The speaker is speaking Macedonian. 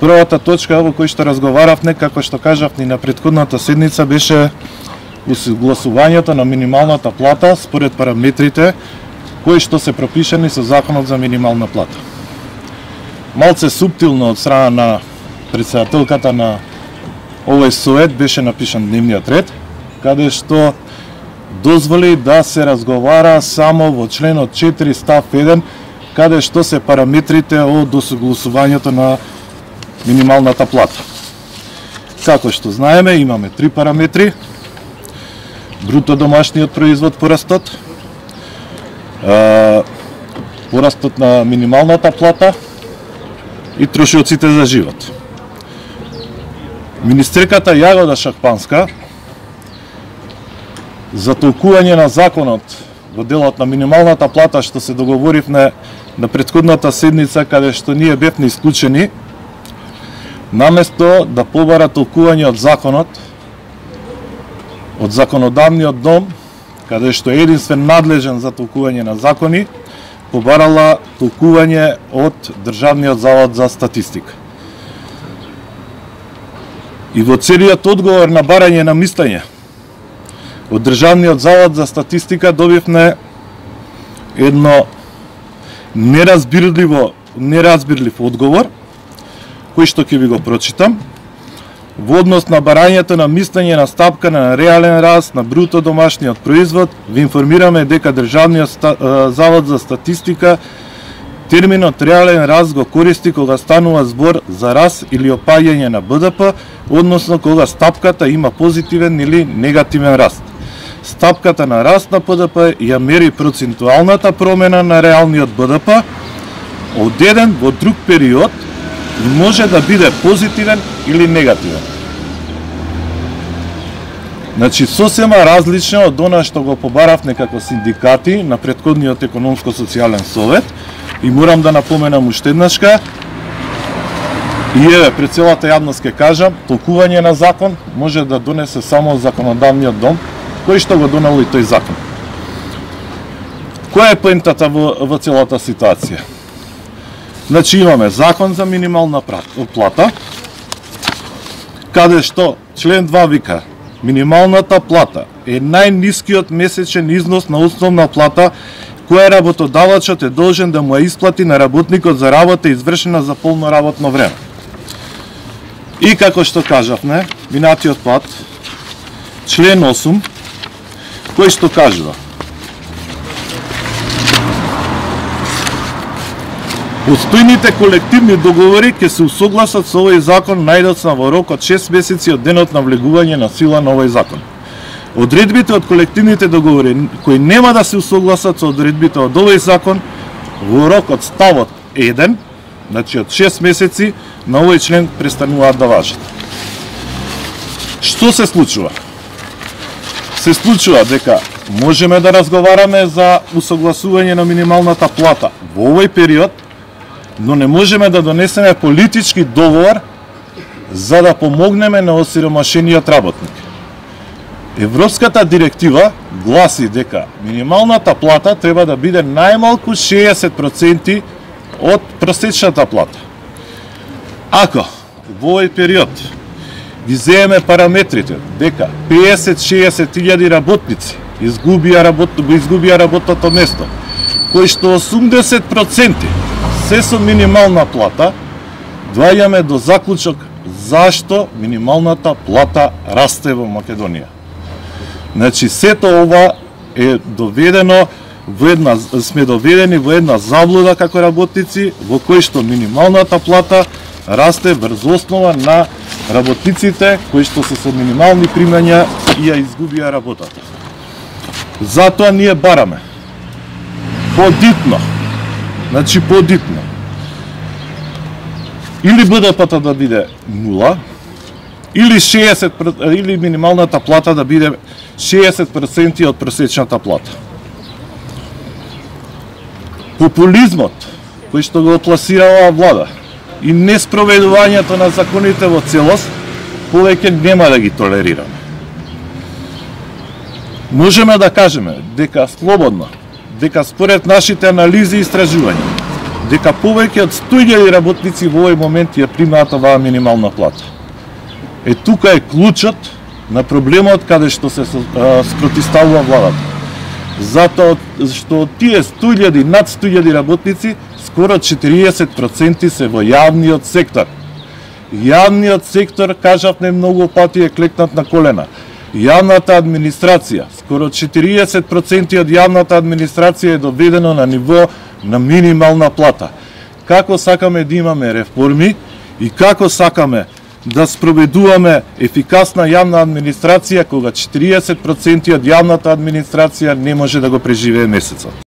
Првата точка во која што разговаравме, како што кажавме на претходната седница, беше усогласувањето на минималната плата според параметрите кои што се пропишани со Законот за минимална плата. Малце суптилно од страна на претседателката на овој совет беше напишан дневниот ред, каде што дозволи да се разговара само во членот 4 став 1, каде што се параметрите од усогласувањето на минималната плата. Како што знаеме, имаме три параметри: бруто домашниот производ порастот, порастот на минималната плата и трошоците за живот. Министерката Јагода Шакпанска за толкување на законот во делот на минималната плата што се договоривме на претходната седница, каде што ние бевме исклучени, наместо да побара толкување од законот од законодавниот дом, каде што е единствен надлежен за толкување на закони, побарала толкување од Државниот завод за статистика. И во целиот одговор на барање на мислење од Државниот завод за статистика добивме едно неразбирлив одговор, кој што ќе ви го прочитам. Во однос на барањето на мислење на стапка на реален раст на бруто домашниот производ, ви информираме дека Државниот завод за статистика терминот реален раст го користи кога станува збор за раст или опаѓање на БДП, односно кога стапката има позитивен или негативен раст. Стапката на раст на БДП ја мери процентуалната промена на реалниот БДП од еден во друг период и може да биде позитивен или негативен. Значи, сосема различно од она што го побаравме како синдикати на претходниот економско-социјален совет, и морам да напоменам уште еднашка, и еве, пред целата јавност ке кажам, толкување на закон може да донесе само законодавниот дом, кој што го донел и тој закон. Која е поентата во целата ситуација? Значи, имаме закон за минимална плата, каде што член 2 вика: минималната плата е најнискиот месечен износ на основна плата која работодавачот е должен да му ја исплати на работникот за работа извршена за полно работно време. И како што кажавме, минатиот пат, член 8, кој што кажува: постојните колективни договори ќе се усогласат со овој закон најдоцна во рок од 6 месеци од денот на влегување на сила на овој закон. Одредбите од колективните договори кои нема да се усогласат со одредбите од овој закон во рок од ставот 1, значи од 6 месеци, на овој член престануваат да важат. Што се случува? Се случува дека можеме да разговараме за усогласување на минималната плата во овој период, но не можеме да донесеме политички договор за да помогнеме на осиромашениот работник. Европската директива гласи дека минималната плата треба да биде најмалку 60% од просечната плата. Ако во овој период ги земеме параметрите дека 50-60 илјади работници изгубија работното место, кои што 80% се со минимална плата, доаѓаме до заклучок зашто минималната плата расте во Македонија. Значи, сето ова е доведено сме доведени во една заблуда како работници, во кој што минималната плата расте врз основа на работниците кои што се со минимални примања и ја изгубија работата. Затоа ние бараме подитно, значи подитно, или БДП-та да биде 0, или минималната плата да биде 60% од просечната плата. Популизмот кој што го пласира оваа влада и неспроведувањето на законите во целост, повеќе нема да ги толерираме. Можеме да кажеме дека слободно, дека според нашите анализи и истражувања, дека повеќе од 100.000 работници во овој момент ја примаат оваа минимална плата. Тука е клучот на проблемот каде што се спротивставува владата. Затоа што од тие 100.000, над 100.000 работници, скоро 40% се во јавниот сектор. Јавниот сектор, кажавме многу пати, е клекнат на колена. Јавната администрација, скоро 40% од јавната администрација е доведено на ниво на минимална плата. Како сакаме да имаме реформи и како сакаме да спроведуваме ефикасна јавна администрација кога 40% од јавната администрација не може да го преживее месецот?